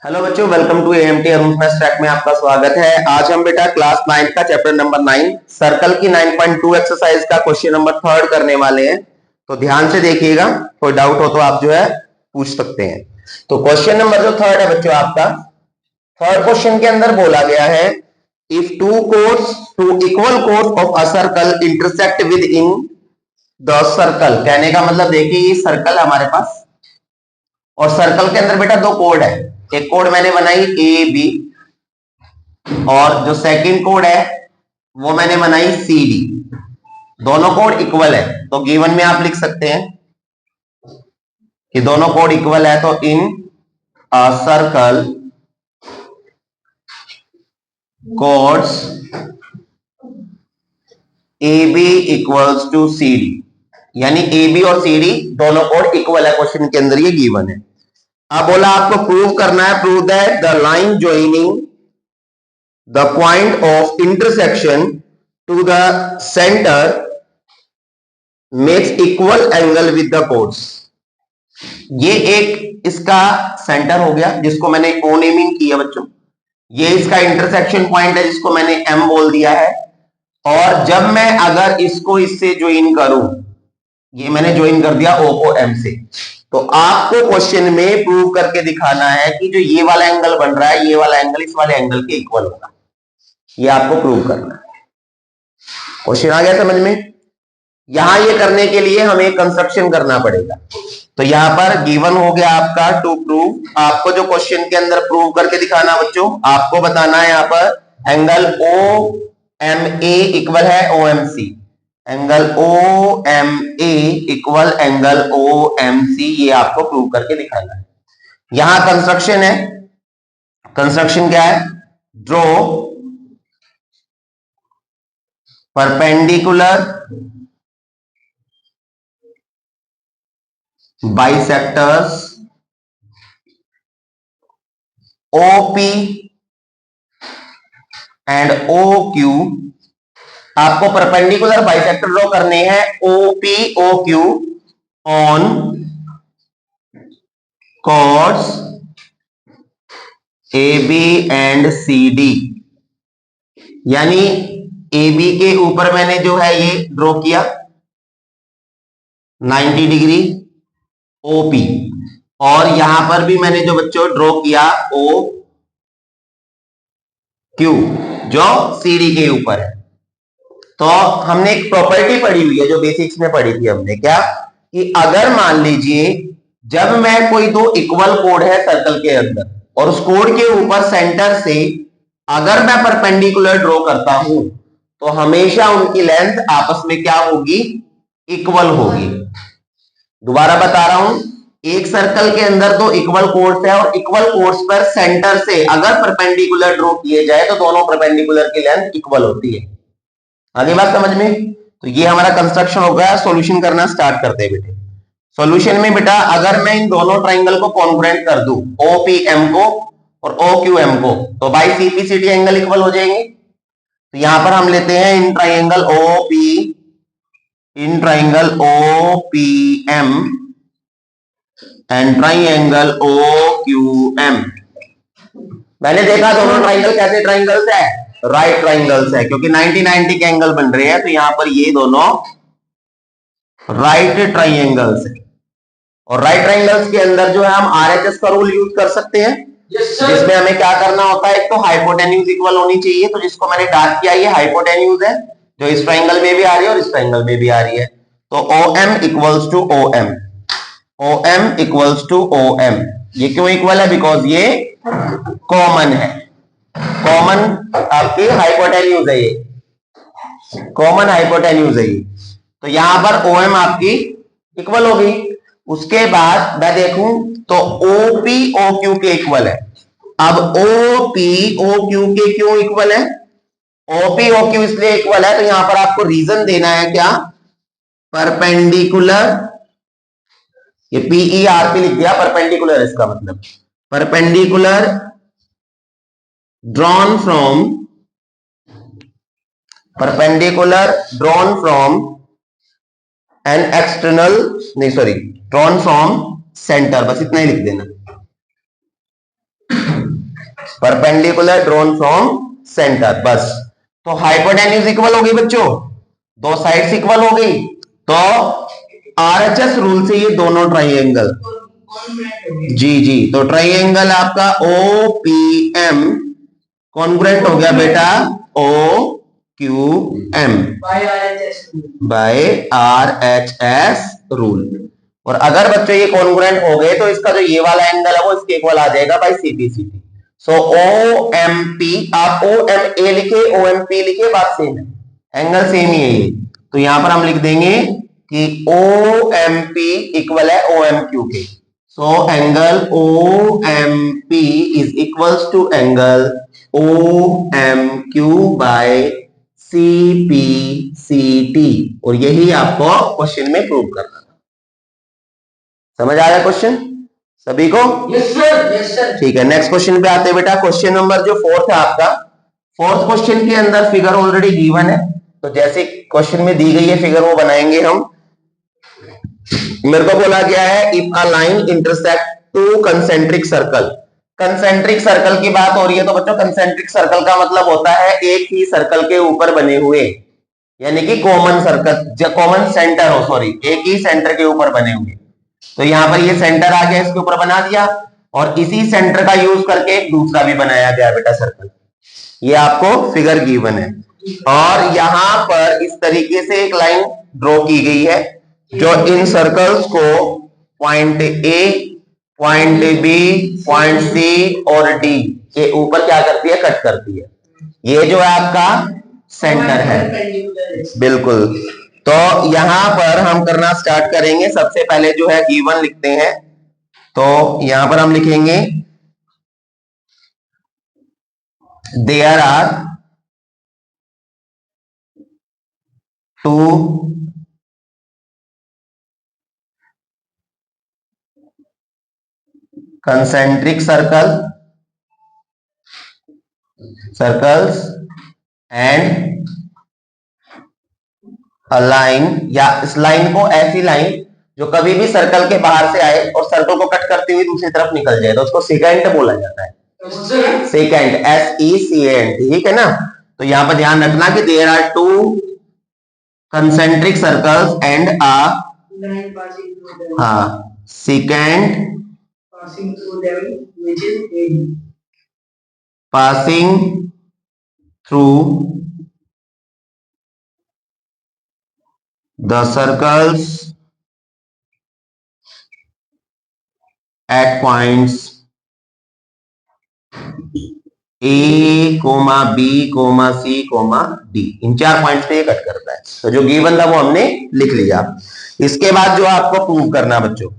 Hello बच्चों, welcome to AMT Arun maths track में आपका स्वागत है। आज हम बेटा क्लास 9 का चैप्टर नंबर 9 सर्कल की 9.2 एक्सरसाइज का क्वेश्चन नंबर 3 करने वाले हैं। तो ध्यान से देखिएगा, कोई डाउट हो तो आप जो है पूछ सकते हैं। तो क्वेश्चन नंबर जो 3 है बच्चों आपका, थर्ड क्वेश्चन के अंदर बोला गया है if two equal course of a circle intersect with in the circle. कहने का मतलब देखिए, ये सर्कल हमारे पास और सर्कल के अंदर बेटा दो कोड है। एक कोड मैंने बनाई ए बी और जो सेकंड कोड है वो मैंने बनाई सी डी। दोनों कोड इक्वल है, तो गिवन में आप लिख सकते हैं कि दोनों कोड इक्वल है। तो in a circle chords A B equals to C D, यानी ए बी और सी डी दोनों कोड इक्वल है। क्वेश्चन के अंदर ये गिवन है। अब बोला आपको प्रूव करना है, prove that the line joining the point of intersection to the center makes equal angle with the chords। ये एक इसका सेंटर हो गया जिसको मैंने ओ नेमिंग किया बच्चों। ये इसका इंटरसेक्शन पॉइंट है जिसको मैंने एम बोल दिया है। और जब मैं अगर इसको इससे ज्वाइन करूं, ये मैंने ज्वाइन कर दिया ओ को एम से, तो आपको क्वेश्चन में प्रूव करके दिखाना है कि जो ये वाला एंगल बन रहा है, ये वाला एंगल इस वाले एंगल के इक्वल होगा। ये आपको प्रूव करना है। क्वेश्चन आ गया समझ में? यहां ये करने के लिए हमें कंस्ट्रक्शन करना पड़ेगा। तो यहां पर गिवन हो गया आपका टू प्रूव। आपको जो क्वेश्चन के अंदर प्रूव करके दिखाना बच्चों, आपको बताना है यहां पर angle O M A equal है O M C. Angle O M A equal angle O M C, ये आपको प्रूव करके दिखाना है। यहां कंस्ट्रक्शन है। कंस्ट्रक्शन क्या है? Draw perpendicular bisectors OP and OQ। आपको परपेंडिकुलर बाइसेक्टर ड्रॉ करने हैं OP OQ on chords AB and CD। यानी AB के ऊपर मैंने जो है ये ड्रॉ किया 90 डिग्री OP, और यहां पर भी मैंने जो बच्चों ड्रॉ किया OQ जो CD के ऊपर है। तो हमने एक प्रॉपर्टी पढ़ी हुई है जो बेसिक्स में पढ़ी थी हमने, क्या कि अगर मान लीजिए जब मैं कोई दो इक्वल कोड है सर्कल के अंदर और उस कोड के ऊपर सेंटर से अगर मैं परपेंडिकुलर ड्रॉ करता हूं तो हमेशा उनकी लेंथ आपस में क्या होगी? इक्वल होगी। दोबारा बता रहा हूं, एक सर्कल के अंदर दो इक्वल कोड्स है और इक्वल कोड्स पर सेंटर से अगर परपेंडिकुलर ड्रॉ किए जाए तो दोनों परपेंडिकुलर की लेंथ इक्वल होती है। आगे बात समझ में? तो ये हमारा कंस्ट्रक्शन हो गया। सॉल्यूशन करना स्टार्ट करते हैं बेटे। सॉल्यूशन में बेटा अगर मैं इन दोनों ट्राइंगल को कॉन्ग्रुएंट कर दूं, OPM को और OQM को, तो बाई CPCD एंगल इक्वल हो जाएंगे। तो यहां पर हम लेते हैं in triangle OPM and triangle OQM। मैंने देखा दोनों ट्राइंगल कैसे ट्राइंगल्स है? राइट ट्राइंगल्स है, क्योंकि 90-90 के एंगल बन रहे हैं। तो यहां पर ये दोनों राइट ट्राइंगल्स है। और राइट ट्राइंगल्स के अंदर जो है हम RHS का रूल यूज कर सकते हैं, जिसमें हमें क्या करना होता है, एक तो हाइपोटेन्यूज इक्वल होनी चाहिए। तो जिसको मैंने डार्क किया ये हाइपोटेन्यूज है, जो इस ट्राइंगल में भी आ रही है और इस ट्राइंगल में भी आ रही है। तो OM equals to OM, OM equals to OM। ये क्यों इक्वल है? बिकॉज ये कॉमन है। कॉमन आपकी हाइपोटेन्यूज है, ये कॉमन हाइपोटेन्यूज है ये। तो यहां पर OM आपकी इक्वल हो गई। उसके बाद मैं देखूं तो OP OQ के इक्वल है। अब OP OQ के क्यों इक्वल है? OP OQ इसलिए इक्वल है, तो यहां पर आपको रीजन देना है क्या? परपेंडिकुलर, ये PERP लिख दिया, परपेंडिकुलर इसका मतलब perpendicular drawn from an external, नहीं सॉरी, ड्रॉन फ्रॉम सेंटर, बस इतना ही लिख देना। परपेंडिकुलर ड्रॉन फ्रॉम सेंटर, बस। तो हाइपोटेन्यूज इक्वल हो गई बच्चों, दो साइड्स इक्वल हो गई, तो आरएचएस रूल से ये दोनों ट्राइंगल, जी जी, तो ट्राइंगल आपका ओपीएम कॉन्ग्रुएंट हो गया बेटा O Q M by RHS rule. और अगर बच्चों ये कॉन्ग्रुएंट हो गए तो इसका जो ये वाला एंगल है वो इसके इक्वल आ जाएगा बाय सीपीसीटी। सो ओ एम पी, आप ओ एम ए लिखे ओ एम पी लिखे, बात सेम है, एंगल सेम ही है ये। तो यहां पर हम लिख देंगे कि ओ एम पी इक्वल है ओ एम क्यू के। So angle O M P is equals to angle O M Q by C P C T. और यही आपको क्वेश्चन में प्रूव करना था। समझ आ रहा है क्वेश्चन सभी को? Yes sir, yes sir. ठीक है, नेक्स्ट क्वेश्चन पे आते हैं बेटा। क्वेश्चन नंबर जो फोर्थ है आपका, फोर्थ क्वेश्चन के अंदर फिगर ऑलरेडी गिवन है, तो जैसे क्वेश्चन में दी गई है फिगर वो बनाएंगे हम। मेरे को बोला गया है if a line intersect two concentric circle. Concentric circle की बात हो रही है, तो बच्चों कंसेंट्रिक सर्कल का मतलब होता है एक ही सर्कल के ऊपर बने हुए, यानी कि कॉमन सर्कल, कॉमन सेंटर हो, सॉरी, एक ही सेंटर के ऊपर बने हुए। तो यहां पर ये सेंटर आ गया, इसके ऊपर बना दिया, और इसी सेंटर का यूज करके एक दूसरा भी बनाया गया बेटा सर्कल। ये आपको फिगर गिवन है, और यहां पर इस तरीके से एक लाइन ड्रॉ की गई है जो इन सर्कल्स को point A, point B, point C और डी के ऊपर क्या करती है, कट करती है। ये जो है आपका सेंटर है, बिल्कुल। तो यहां पर हम करना स्टार्ट करेंगे। सबसे पहले जो है गिवन लिखते हैं, तो यहां पर हम लिखेंगे there are two concentric circles and a line, या इस लाइन को, ऐसी लाइन जो कभी भी सर्कल के बाहर से आए और सर्कल को कट करते हुए दूसरी तरफ निकल जाए, तो उसको सेकेंट बोला जाता है, सेकेंट, SECANT, ठीक है ना। तो यहां पर ध्यान रखना कि there are two concentric circles and uh, हाँ, secant passing through them, which is AD. Passing through the circles at points A, B, C, D। In 4 points पे ये कट करता है। तो जो गिवन था वो हमने लिख लिया। इसके बाद जो आपको प्रूव करना बच्चों,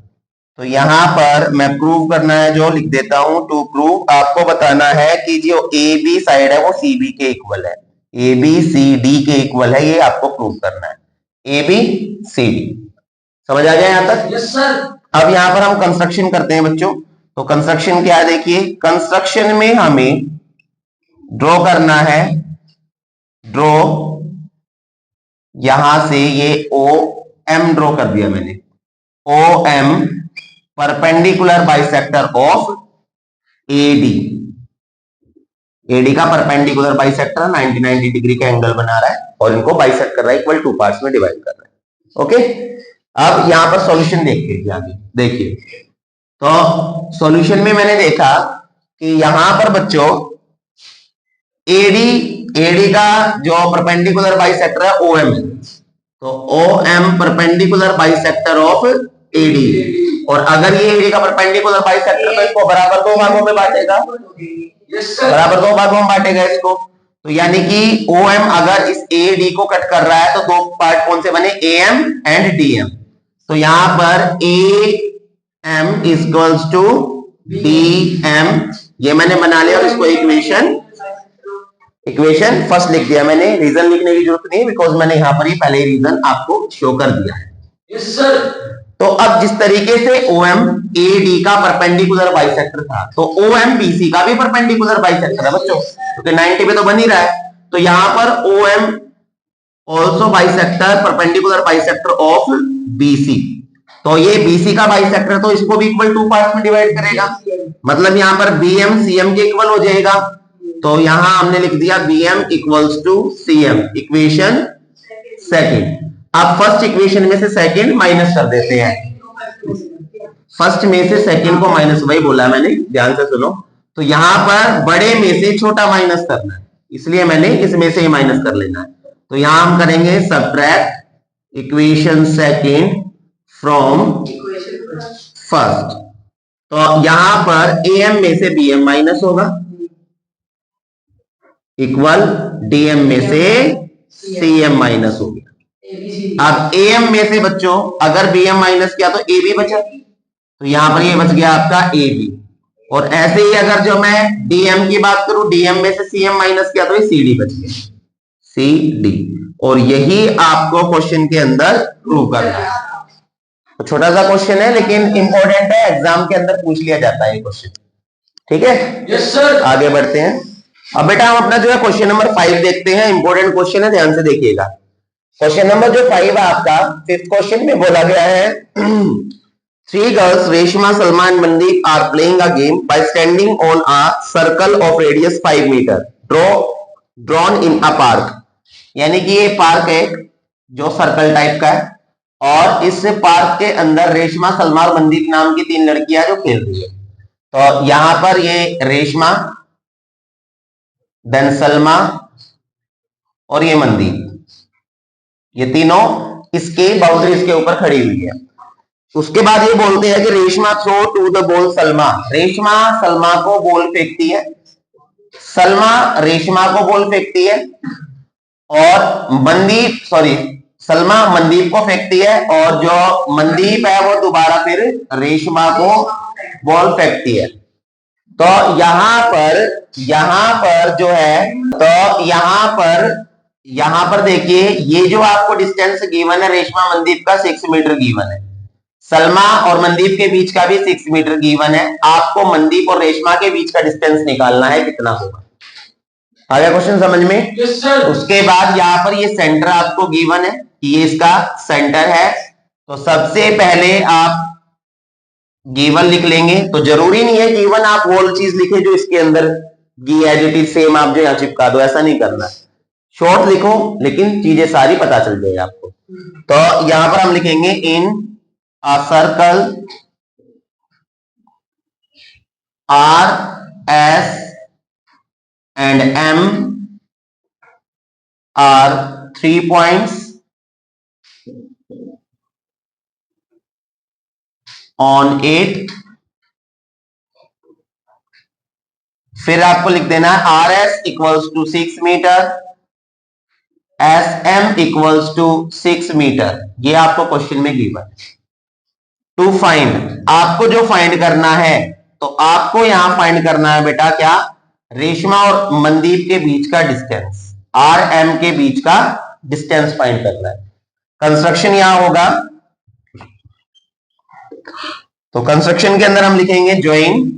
तो यहां पर मैं प्रूव करना है जो लिख देता हूं, टू प्रूव, आपको बताना है कि जो ए बी साइड है वो सी बी के इक्वल है, ए बी सी डी के इक्वल है, ये आपको प्रूव करना है, ए बी सी डी। समझ आ गया यहां तक? Yes sir. अब यहां पर हम कंस्ट्रक्शन करते हैं बच्चों। तो कंस्ट्रक्शन क्या है, देखिए, कंस्ट्रक्शन में हमें ड्रॉ करना है, ड्रॉ, यहां से ये ओ एम ड्रॉ कर दिया मैंने, O M perpendicular bisector of AD. AD का परपेंडिकुलर बाइसेक्टर 90 डिग्री का एंगल बना रहा है और इनको बाइसेक्ट कर रहा है, इक्वल 2 पार्ट्स में डिवाइड कर रहा है। ओके, अब यहां पर सॉल्यूशन देखिए, आगे देखिए। तो सॉल्यूशन में मैंने देखा कि यहां पर बच्चों एडी का जो परपेंडिकुलर बाइसेक्टर है ओ एम है, तो O M perpendicular bisector of AD. और अगर ये एडी का परपेंडिकुलर बाइसेक्टर, तो इसको बराबर 2 भागों में बांटेगा, बराबर 2 भागों में बांटेगा इसको। तो यानी कि ओ एम अगर इस ए डी को कट कर रहा है तो 2 पार्ट कौन से बने, A M and D M. तो यहां पर A M equals to D M, ये मैंने बना लिया, और इसको इक्वेशन फर्स्ट लिख दिया मैंने। रीजन लिखने की जरूरत नहीं, बिकॉज मैंने यहां पर ही पहले रीजन आपको शो कर दिया है। Yes sir. तो अब जिस तरीके से OM AD का परपेंडिकुलर बाइसेक्टर था, तो OM BC का भी परपेंडिकुलर बाइसेक्टर है बच्चों, क्योंकि 90 पे तो बन ही रहा है। तो यहां पर OM also bisector, perpendicular bisector of BC। तो ये BC का बाइसेक्टर, तो इसको भी इक्वल 2 पार्ट में डिवाइड करेगा, मतलब यहाँ पर BM CM के इक्वल हो जाएगा। तो यहां हमने लिख दिया BM equals to CM, equation second. अब फर्स्ट इक्वेशन में से सेकंड माइनस कर देते हैं, फर्स्ट में से सेकंड को माइनस, वही बोला मैंने, ध्यान से सुनो। तो यहां पर बड़े में से छोटा माइनस करना है, इसलिए मैंने इसमें से ही माइनस कर लेना है। तो यहां हम करेंगे subtract equation second from first. तो यहां पर AM में से BM माइनस होगा, इक्वल DM में से CM माइनस हो गया। अब AM में से बच्चों अगर BM माइनस किया तो AB बचा, तो यहां पर ये बच गया आपका AB। और ऐसे ही अगर जो मैं DM की बात करूं, DM में से CM माइनस किया तो ये CD बच गया, CD। और यही आपको क्वेश्चन के अंदर प्रूव करना है। तो छोटा सा क्वेश्चन है लेकिन इंपॉर्टेंट है, एग्जाम के अंदर पूछ लिया जाता है ये क्वेश्चन, ठीक है। Yes sir. आगे बढ़ते हैं। अब बेटा हम अपना जो है क्वेश्चन नंबर 5 देखते हैं, इंपॉर्टेंट क्वेश्चन है, ध्यान से देखिएगा। क्वेश्चन नंबर जो 5 है आपका, फिफ्थ क्वेश्चन में बोला गया है three girls Reshma Salman Mandeep are playing a game by standing on a circle of radius 5 metre drawn in a park. यानी कि ये पार्क है जो सर्कल टाइप का है, और इस पार्क के अंदर रेशमा सलमान मनदीप नाम की 3 लड़कियां जो खेल रही है। तो यहां पर ये रेशमा, देन सलमा और ये मनदीप, ये तीनों इसके बाउंड्रीज के ऊपर खड़ी हुई है। उसके बाद ये बोलते हैं कि Reshma throw to the ball Salma, Reshma Salma को बॉल फेंकती है, सलमा रेशमा को बॉल फेंकती है, और मनदीप सलमा मनदीप को फेंकती है, और जो मनदीप है वो दोबारा फिर रेशमा को बॉल फेंकती है। तो यहां पर जो है, तो यहां पर देखिए ये जो आपको डिस्टेंस गिवन है रेशमा मनदीप का 6 मीटर गिवन है, सलमा और मनदीप के बीच का भी 6 मीटर गिवन है। आपको मनदीप और रेशमा के बीच का डिस्टेंस निकालना है, कितना होगा। आ गया क्वेश्चन समझ में। yes, उसके बाद यहाँ पर ये सेंटर आपको गिवन है, ये इसका सेंटर है। तो सबसे पहले आप गिवन लिख लेंगे। तो जरूरी नहीं है गिवन आप वो चीज लिखे जो इसके अंदर एडिटिव सेम आप जो यहाँ चिपका दो, ऐसा नहीं करना। शॉर्ट लिखो लेकिन चीजें सारी पता चल जाए आपको। तो यहां पर हम लिखेंगे in a circle R, S and M are 3 points on 8। फिर आपको लिख देना है RS equals to 6 metre, SM equals to 6 metre. ये आपको क्वेश्चन में गिवन है। टू फाइंड, आपको जो फाइंड करना है, तो आपको यहां फाइंड करना है बेटा क्या, रेशमा और मनदीप के बीच का डिस्टेंस, RM के बीच का डिस्टेंस फाइंड करना है। कंस्ट्रक्शन यहां होगा, तो कंस्ट्रक्शन के अंदर हम लिखेंगे join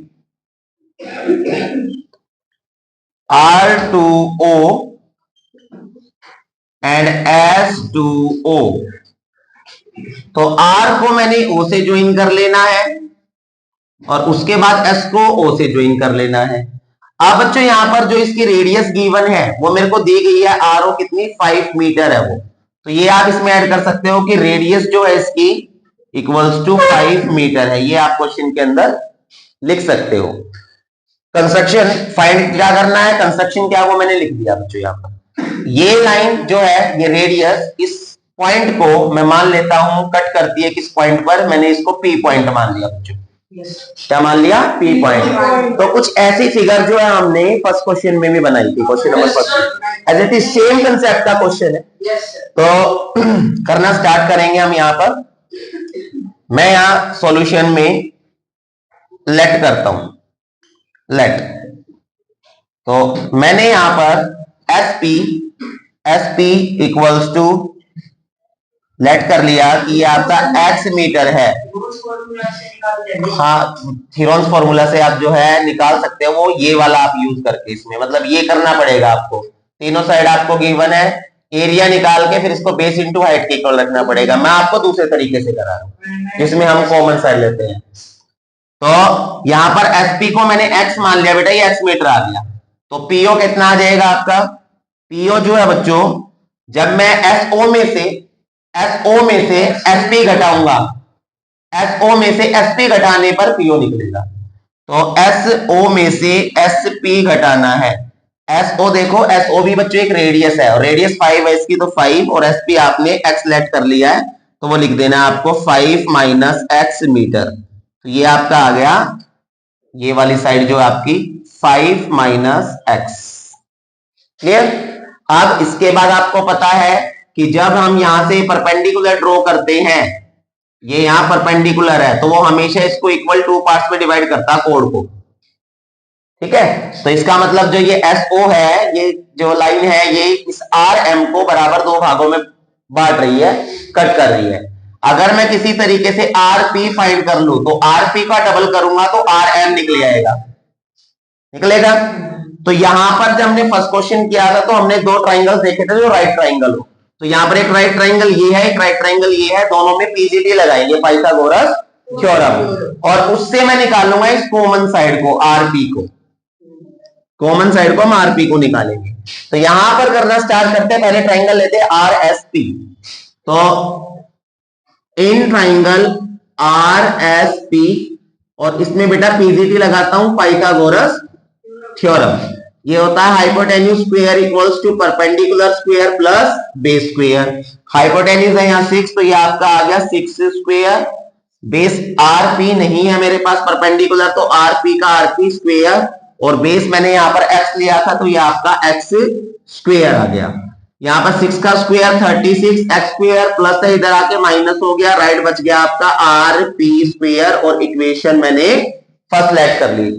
R to O and S to O। तो R को मैंने O से ज्वाइन कर लेना है, और उसके बाद S को O से ज्वाइन कर लेना है। अब बच्चों यहां पर जो इसकी रेडियस गिवन है वो मेरे को दी गई है, RO कितनी 5 मीटर है वो। तो ये आप इसमें ऐड कर सकते हो कि रेडियस जो है इसकी इक्वल्स टू 5 मीटर है, ये आप क्वेश्चन के अंदर लिख सकते हो। कंस्ट्रक्शन फाइंड क्या करना है, कंस्ट्रक्शन क्या वो मैंने लिख दिया बच्चों। यहाँ पर ये लाइन जो है, ये रेडियस, इस पॉइंट को मैं मान लेता हूं कट करती है किस पॉइंट पर, मैंने इसको P पॉइंट मान लिया बच्चों। क्या मान लिया, P पॉइंट। तो कुछ ऐसी फिगर जो है हमने फर्स्ट क्वेश्चन में भी बनाई थी, question number first, as it is same concept का क्वेश्चन है। तो करना स्टार्ट करेंगे हम। यहाँ पर मैं यहाँ सॉल्यूशन में लेट करता हूं, लेट। तो मैंने यहां पर SP इक्वल्स टू लेट कर लिया कि ये आपका x मीटर है। हाँ, थीरोन्स फॉर्मूला से आप जो है निकाल सकते हो, वो ये वाला आप यूज करके इसमें, मतलब ये करना पड़ेगा आपको। तीनों साइड आपको गिवन है, एरिया निकाल के फिर इसको बेस इंटू हाइट के इक्वल रखना पड़ेगा। मैं आपको दूसरे तरीके से करा रहा हूं जिसमें हम कॉमन साइड लेते हैं। तो यहां पर एसपी को मैंने एक्स मान लिया बेटा, ये एक्स मीटर आ गया। तो पीओ कितना आ जाएगा आपका? पीओ जो है बच्चों, जब मैं एसओ में से एसपी घटाऊंगा, एसओ में से एसपी घटाने पर पीओ निकलेगा। तो एसओ में से एसपी घटाना है। एसओ देखो, एसओ भी बच्चों एक रेडियस है और रेडियस 5 है इसकी, तो 5 और एसपी आपने एक्स लेट कर लिया है तो वो लिख देना आपको 5 माइनस एक्स मीटर। तो ये आपका आ गया, ये वाली साइड जो आपकी 5 माइनस एक्स। क्लियर? अब इसके बाद आपको पता है कि जब हम यहां से परपेंडिकुलर ड्रॉ करते हैं, ये यहां परपेंडिकुलर है तो वो हमेशा इसको इक्वल टू पार्ट्स में डिवाइड करता है कोड को। ठीक है, तो इसका मतलब जो ये एसओ है, ये जो लाइन है, ये इस आर एम को बराबर दो भागों में बांट रही है, कट कर रही है। अगर मैं किसी तरीके से आर पी फाइंड कर लूं तो आर पी का डबल करूंगा तो आर एम निकल आएगा, निकलेगा। तो यहां पर जब हमने फर्स्ट क्वेश्चन किया था तो हमने दो ट्राइंगल देखे थे जो राइट ट्राइंगल हो। तो यहां पर एक राइट ट्राइंगल ये है, एक राइट ट्राइंगल ये है, दोनों में पीजीटी लगाएंगे, पाइथागोरस थ्योरम, और उससे मैं निकालूंगा इस कॉमन साइड को, आरपी को। कॉमन साइड को हम आरपी को निकालेंगे। तो यहां पर करना स्टार्ट करते हैं, पहले ट्राइंगल लेते हैं आर एस पी। तो in triangle R S P, और इसमें बेटा पीजीटी लगाता हूं, पाइथागोरस थ्योरम। ये होता है hypotenuse square equals to perpendicular square plus base square. Hypotenuse है यहाँ 6, तो ये आपका आ गया 6 स्क्वायर। बेस आरपी नहीं है मेरे पास परपेंडिकुलर, तो आरपी का आरपी स्क्वायर, और बेस मैंने यहाँ पर x लिया था तो ये आपका x स्क्वायर आ गया। यहाँ पर 6 का स्क्वायर 36, x स्क्वायर प्लस है, इधर आके माइनस हो गया, राइट बच गया आपका आर पी स्क्वायर, और इक्वेशन मैंने फर्स्ट लेट कर ली।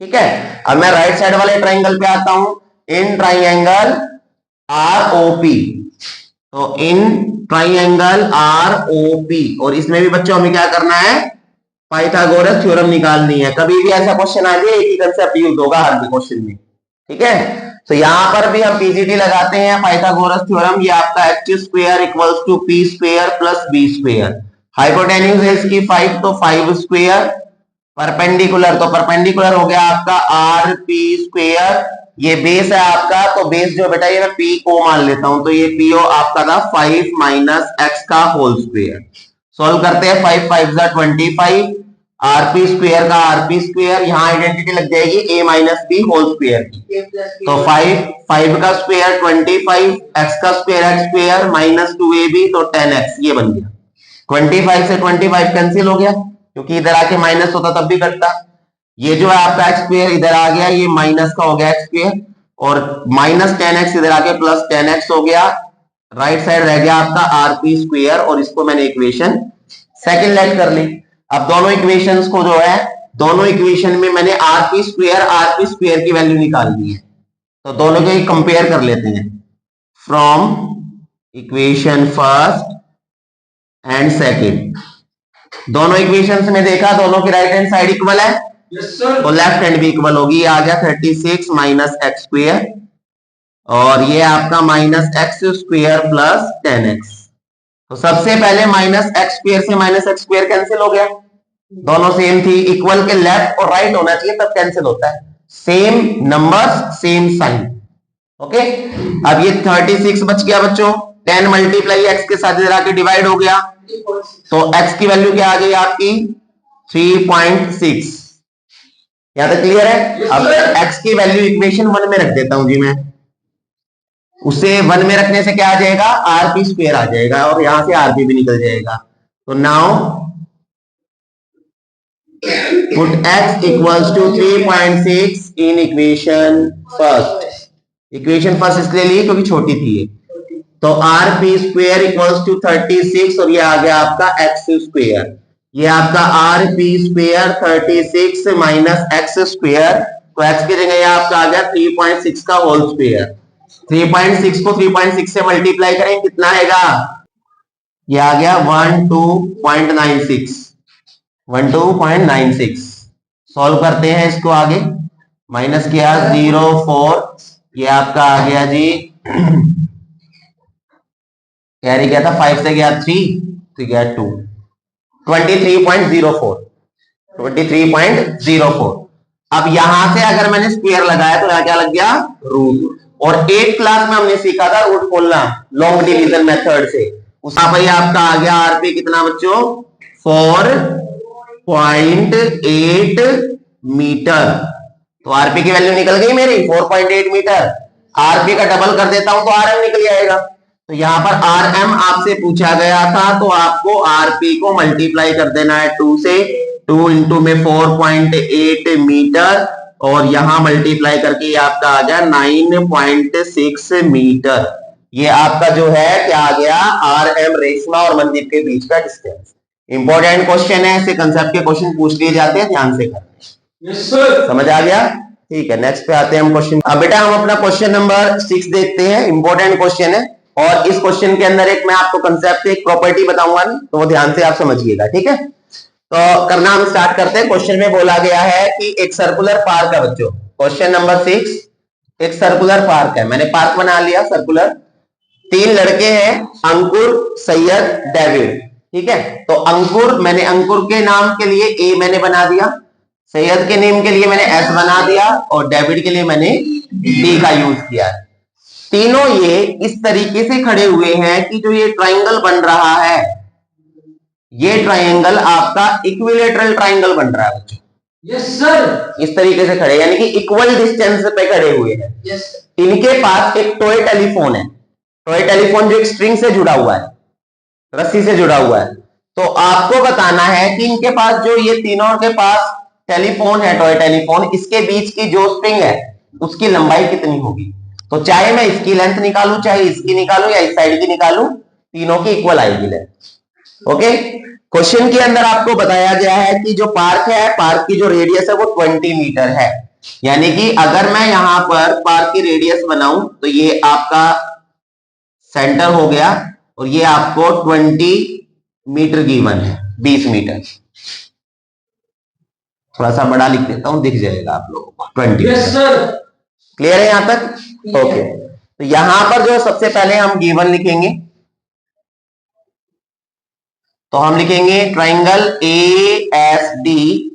ठीक है, अब मैं राइट साइड वाले ट्राइंगल पे आता हूं। In triangle R O P, तो in triangle R O P, और इसमें भी बच्चों हमें क्या करना है? पाइथागोरस थ्योरम निकालनी है। कभी भी ऐसा क्वेश्चन आ जाए एक ही कंसेप्ट यूज होगा हर क्वेश्चन में। ठीक है, तो यहां पर भी हम पीजीटी लगाते हैं, पाइथागोरस थ्योरम। ये आपका H square equals to P square plus B square. Hypotenuse है इसकी 5, तो 5 स्क्वायर। परपेंडिकुलर, तो परपेंडिकुलर हो गया आपका आर पी स्क्वायर। ये बेस है आपका, तो बेस जो बेटा ये मैं पी को मान लेता हूं, तो ये पीओ आपका था 5 माइनस एक्स का होल स्क्वायर। सॉल्व करते हैं, 5 5 जा 25, आरपी स्क्वायर का आरपी स्क्वायर, यहाँ आइडेंटिटी लग जाएगी ए माइनस बी होल स्क्वायर की। तो 5 का स्क्वायर 25, एक्स का square x square minus 2ab, तो 10x ये बन गया। 25 से 25 कैंसिल हो गया, क्योंकि इधर आके माइनस होता तब भी कटता। ये जो है आपका एक्स स्क्वायर इधर आ गया, ये माइनस का हो गया एक्स स्क्वायर, और माइनस 10x इधर आके प्लस 10x हो गया। राइट साइड रह गया आपका आरपी स्क्वायर, और इसको मैंने इक्वेशन सेकंड लेट कर ली। अब दोनों इक्वेशंस को जो है, दोनों इक्वेशन में मैंने आरपी स्क्वायर की वैल्यू निकालनी है, तो दोनों को कंपेयर कर लेते हैं। From equation first and second, दोनों इक्वेशंस में देखा दोनों की राइट हैंड साइड इक्वल है, तो लेफ्ट हैंड भी इक्वल होगी। आ गया 36 माइनस एक्स स्क्वायर, और ये आपका minus x square plus 10x। तो सबसे पहले माइनस एक्स स्क्वायर से माइनस एक्स स्क्वायर कैंसिल हो गया, दोनों सेम थी। इक्वल के लेफ्ट और राइट होना चाहिए तब कैंसिल होता है, same numbers same sign. Okay, अब ये 36 बच गया बच्चों, 10 मल्टीप्लाई एक्स के साथ इधर आके डिवाइड हो गया, तो x की वैल्यू क्या आ गई आपकी 3.6। यहां तक क्लियर है? अब x की वैल्यू इक्वेशन 1 में रख देता हूं जी मैं, उसे 1 में रखने से क्या आ जाएगा? आरपी स्क्वायर आ जाएगा, और यहां से आरपी भी निकल जाएगा। तो now put x equals to 3.6 in equation first. Equation first इसलिए ली क्योंकि छोटी थी ये, तो आरपी स्क्वायर इक्वल्स टू 36, और ये आ गया आपका एक्स स्क्वायर। ये आपका RP square 36 minus x square, तो एक्स की जगह आपका आ गया 3.6 का होल स्क्वायर। 3.6 को 3.6 से मल्टीप्लाई करें, कितना आएगा? ये आ गया 12.96। सॉल्व करते हैं इसको आगे, माइनस किया 0.4, ये आपका आ गया जी कैरी क्या था, 5 से गया 3, तो गया 2, 23.04, 23.04। अब यहां से अगर मैंने स्क्वायर लगाया तो यहां क्या लग गया, रूट। और 8th क्लास में हमने सीखा था रूट खोलना लॉन्ग डिवीजन मेथड से, उस पर आपका आ गया आरपी कितना बच्चों, 4.8 मीटर। तो आरपी की वैल्यू निकल गई मेरी 4.8 मीटर। आरपी का डबल कर देता हूं तो आरएम निकल जाएगा। तो यहां पर आरएम आपसे पूछा गया था, तो आपको आरपी को मल्टीप्लाई कर देना है 2 से, 2 इंटू में 4.8 मीटर, और यहां मल्टीप्लाई करके आपका आ गया 9.6 मीटर। ये आपका जो है क्या आ गया, आरएम रेशमा और मंदिर के बीच का डिस्टेंस। इंपॉर्टेंट क्वेश्चन है, ऐसे कंसेप्ट के क्वेश्चन पूछ लिए जाते हैं, ध्यान से करना। Yes sir. समझ आ गया, ठीक है। नेक्स्ट पे आते हैं हम क्वेश्चन। अब बेटा हम अपना क्वेश्चन नंबर 6 देखते हैं, इंपॉर्टेंट क्वेश्चन है, और इस क्वेश्चन के अंदर एक मैं आपको कंसेप्ट, एक प्रॉपर्टी बताऊंगा ना, तो वो ध्यान से आप समझिएगा, ठीक है। तो करना हम स्टार्ट करते हैं। क्वेश्चन में बोला गया है कि एक सर्कुलर पार्क है बच्चों, क्वेश्चन नंबर 6, एक सर्कुलर पार्क है, मैंने पार्क बना लिया सर्कुलर। 3 लड़के हैं, अंकुर, सैयद, डेविड, ठीक है। तो अंकुर, मैंने अंकुर के नाम के लिए ए मैंने बना दिया, सैयद के नेम के लिए मैंने एस बना दिया, और डेविड के लिए मैंने डी का यूज किया। तीनों ये इस तरीके से खड़े हुए हैं कि जो ये ट्राइंगल बन रहा है, ये ट्राइंगल आपका इक्विलेटरल ट्राइंगल बन रहा है बच्चों। Yes sir. इस तरीके से खड़े, यानी कि इक्वल डिस्टेंस पे खड़े हुए हैं। यस। इनके पास एक टॉय टेलीफोन है, टॉय टेलीफोन जो एक स्ट्रिंग से जुड़ा हुआ है, रस्सी से जुड़ा हुआ है। तो आपको बताना है कि इनके पास जो ये तीनों के पास टेलीफोन है, टॉय टेलीफोन, इसके बीच की जो स्ट्रिंग है उसकी लंबाई कितनी होगी। तो चाहे मैं इसकी लेंथ निकालूं, चाहे इसकी निकालूं, या इस साइड की निकालूं, तीनों की इक्वल आएगी लेंथ। ओके, क्वेश्चन के अंदर आपको बताया गया है कि जो पार्क है, पार्क की जो रेडियस है वो 20 मीटर है। यानी कि अगर मैं यहां पर पार्क की रेडियस बनाऊं तो ये आपका सेंटर हो गया, और ये आपको 20 मीटर गिवन है, 20 मीटर। थोड़ा सा बड़ा लिख देता हूं, दिख जाएगा आप लोगों को, 20 मीटर। क्लियर है यहां तक? ओके। तो यहां पर जो सबसे पहले हम गिवन लिखेंगे, तो हम लिखेंगे triangle A S D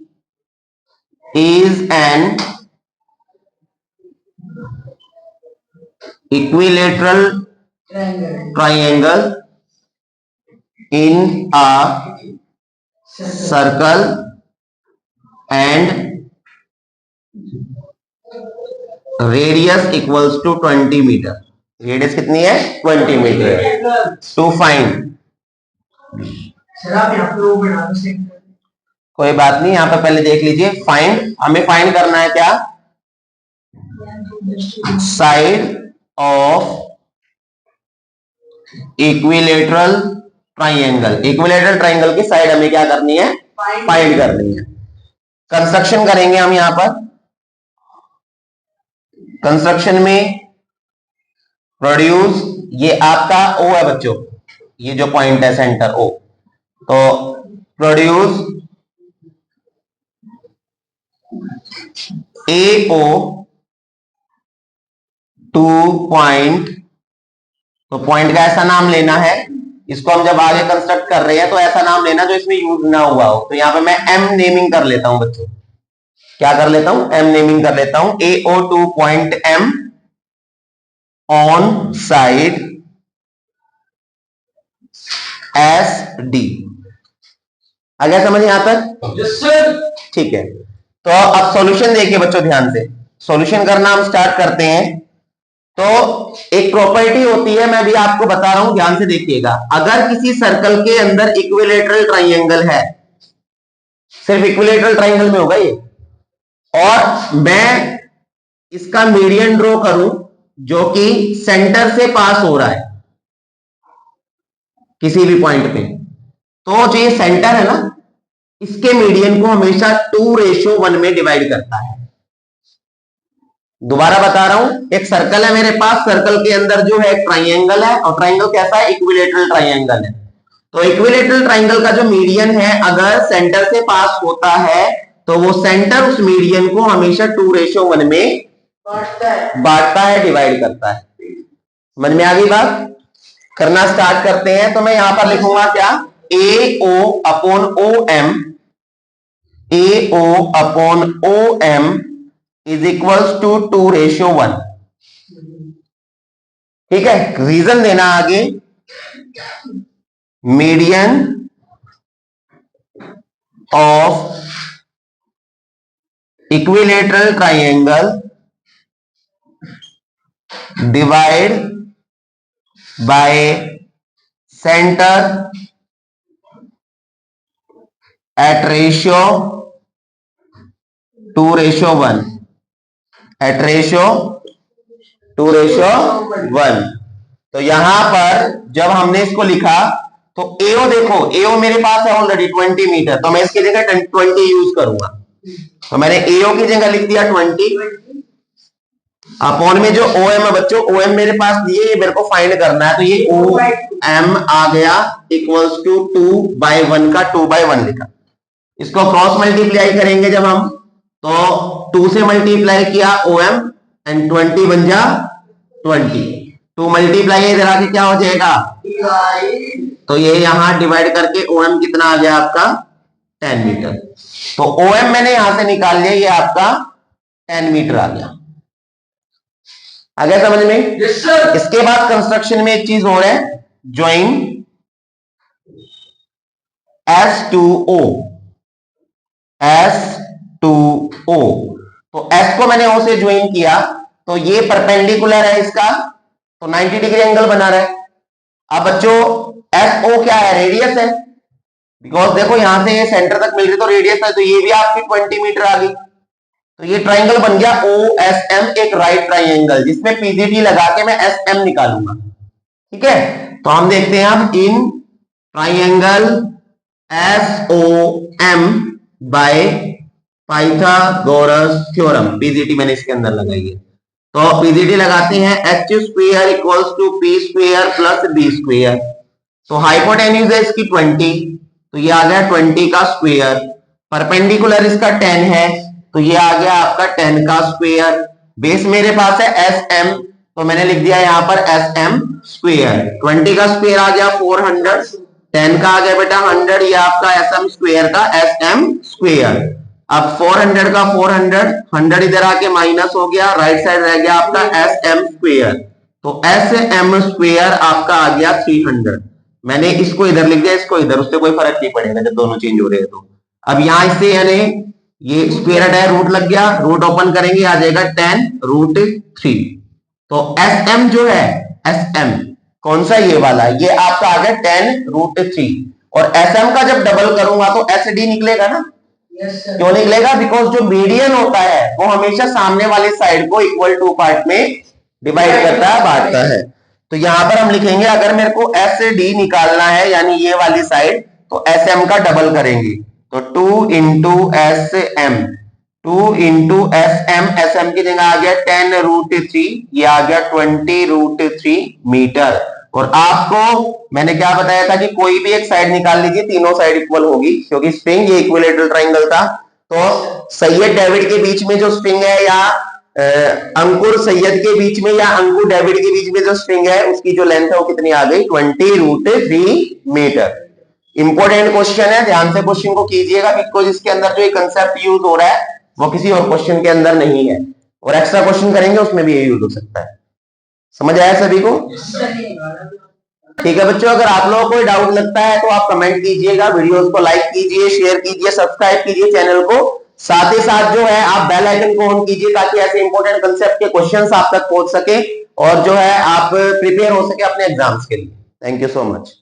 is an equilateral triangle in a circle and radius equals to 20 metre. Radius कितनी है? 20 मीटर। टू फाइंड, कोई बात नहीं, यहां पे पहले देख लीजिए। फाइंड, हमें फाइंड करना है क्या, side of equilateral triangle. Equilateral triangle की साइड हमें क्या करनी है, फाइंड करनी है। कंस्ट्रक्शन करेंगे हम यहां पर। कंस्ट्रक्शन में प्रोड्यूस, ये आपका ओ है बच्चों, ये जो पॉइंट है सेंटर ओ, तो प्रोड्यूस ए ओ 2 पॉइंट। तो पॉइंट का ऐसा नाम लेना है, इसको हम जब आगे कंस्ट्रक्ट कर रहे हैं तो ऐसा नाम लेना जो इसमें यूज ना हुआ हो। तो यहां पे मैं एम नेमिंग कर लेता हूं बच्चों, क्या कर लेता हूं, एम नेमिंग कर लेता हूं। AO2 point M on side S D. आ गया समझ यहां तक? Yes sir. ठीक है। तो अब सॉल्यूशन देखिए बच्चों ध्यान से, सॉल्यूशन करना हम स्टार्ट करते हैं। तो एक प्रॉपर्टी होती है, मैं भी आपको बता रहा हूं, ध्यान से देखिएगा। अगर किसी सर्कल के अंदर इक्विलेटरल ट्राइंगल है, सिर्फ इक्विलेटरल ट्राइंगल में होगा ये, और मैं इसका मीडियन ड्रॉ करूं जो कि सेंटर से पास हो रहा है किसी भी पॉइंट पे, तो जो ये सेंटर है ना, इसके मीडियन को हमेशा 2:1 में डिवाइड करता है। दोबारा बता रहा हूं, एक सर्कल है मेरे पास, सर्कल के अंदर जो है ट्राइंगल है, और ट्राइंगल कैसा है, इक्विलेटरल ट्राइंगल है। तो इक्विलेटरल ट्राइंगल का जो मीडियन है अगर सेंटर से पास होता है, तो वो सेंटर उस मीडियन को हमेशा 2:1 में बांटता है, डिवाइड करता है। समझ में आ गई बात? करना स्टार्ट करते हैं। तो मैं यहां पर लिखूंगा क्या, A O upon O M, A O upon O M is equals to 2:1। ठीक है, रीजन देना आगे, median of equilateral triangle divide by centre at ratio 2:1, at ratio 2:1। तो यहां पर जब हमने इसको लिखा तो एओ देखो, एओ मेरे पास है ऑलरेडी 20 मीटर, तो मैं इसकी जगह 20 यूज करूंगा। तो मैंने एओ की जगह लिख दिया 20, अपॉन में जो ओ एम है बच्चों, ओ एम मेरे पास दिए, ये मेरे को फाइंड करना है, तो ये ओ एम आ गया इक्वल्स टू 2/1 का 2/1 लिखा। इसको क्रॉस मल्टीप्लाई करेंगे जब हम, तो 2 से मल्टीप्लाई किया ओ एम एंड 20 बन जा 20, 2 मल्टीप्लाई इधर आके क्या हो जाएगा, तो ये यहां डिवाइड करके ओ एम कितना आ गया आपका 10 मीटर। तो ओ एम मैंने यहां से निकाल लिया, ये आपका 10 मीटर आ गया। आ गया समझ में? yes, इसके बाद कंस्ट्रक्शन में एक चीज और है, ज्वाइन S2O, S2O। तो S को मैंने O से ज्वाइन किया, तो ये परपेंडिकुलर है इसका, तो 90 डिग्री एंगल बना रहा है। अब बच्चों SO क्या है, रेडियस है, बिकॉज देखो यहां से ये सेंटर तक मिल रही तो रेडियस है, तो ये भी आपकी 20 मीटर आ गई। तो ये ट्राइंगल बन गया OSM, एक राइट ट्राइंगल, जिसमें PGT लगा के मैं SM निकालूंगा। ठीक है, तो हम देखते हैं अब in triangle SOM by Pythagoras theorem, PGT मैंने इसके अंदर लगाई है। तो PGT लगाते हैं, h square equals to p square plus b square. तो हाइपोटेन्यूज है इसकी 20, तो ये आ गया 20 का स्क्वायर, परपेंडिकुलर इसका 10 है, तो ये आ गया आपका 10 का स्क्वायर। बेस मेरे पास है SM, तो मैंने लिख दिया यहां पर SM स्क्वायर। 20 का स्क्वायर आ गया 400, 10 का आ गया बेटा 100, ये आपका SM स्क्वायर का SM स्क्वायर। अब 400 का 400, 100 इधर आके माइनस हो गया, राइट साइड रह गया आपका SM स्क्वायर, तो SM स्क्वायर आपका आ गया 300। मैंने इसको इधर लिख दिया, इसको इधर, उससे कोई फर्क नहीं पड़ेगा जब दोनों चेंज हो रहे हैं। तो अब यहां इससे यानी ये स्क्वायर हटाया, रूट लग गया, रूट ओपन करेंगे आ जाएगा 10√3। तो SM जो है, SM कौन सा, ये वाला, ये आपका आ गया 10√3। और SM का जब डबल करूंगा तो SD निकलेगा ना, क्यों निकलेगा, बिकॉज जो मीडियन होता है वो हमेशा सामने वाले साइड को इक्वल टू पार्ट में डिवाइड करता है, बांटता है। तो यहां पर हम लिखेंगे, अगर मेरे को SD निकालना है यानी ये वाली साइड, तो SM का डबल करेंगे, तो 2 into SM, 2 into SM, SM की जगह आ गया 10√3, ये आ गया 20√3 मीटर। और आपको मैंने क्या बताया था कि कोई भी एक साइड निकाल लीजिए, तीनों साइड इक्वल होगी, क्योंकि स्ट्रिंग ये इक्विलेटरल ट्राइंगल था। तो सैयद डेविड के बीच में जो स्ट्रिंग है, या अंकुर सैयद के बीच में, या अंकुर डेविड के बीच में जो स्ट्रिंग है, उसकी जो लेंथ है वो कितनी आ गई, 20√3 मीटर। इंपॉर्टेंट क्वेश्चन है, ध्यान से क्वेश्चन को कीजिएगा, बिकॉज इसके अंदर जो कंसेप्ट यूज हो रहा है वो किसी और क्वेश्चन के अंदर नहीं है, और एक्स्ट्रा क्वेश्चन करेंगे उसमें भी ये यूज हो सकता है। समझ आया सभी को? ठीक है बच्चों, अगर आप लोगों को कोई डाउट लगता है तो आप कमेंट कीजिएगा, वीडियोस को लाइक कीजिए, शेयर कीजिए, सब्सक्राइब कीजिए चैनल को, साथ ही साथ जो है आप बेल आइकन को ऑन कीजिए, ताकि ऐसे इंपॉर्टेंट कंसेप्ट के क्वेश्चंस आप तक पहुंच सके और जो है आप प्रिपेयर हो सके अपने एग्जाम्स के लिए। Thank you so much.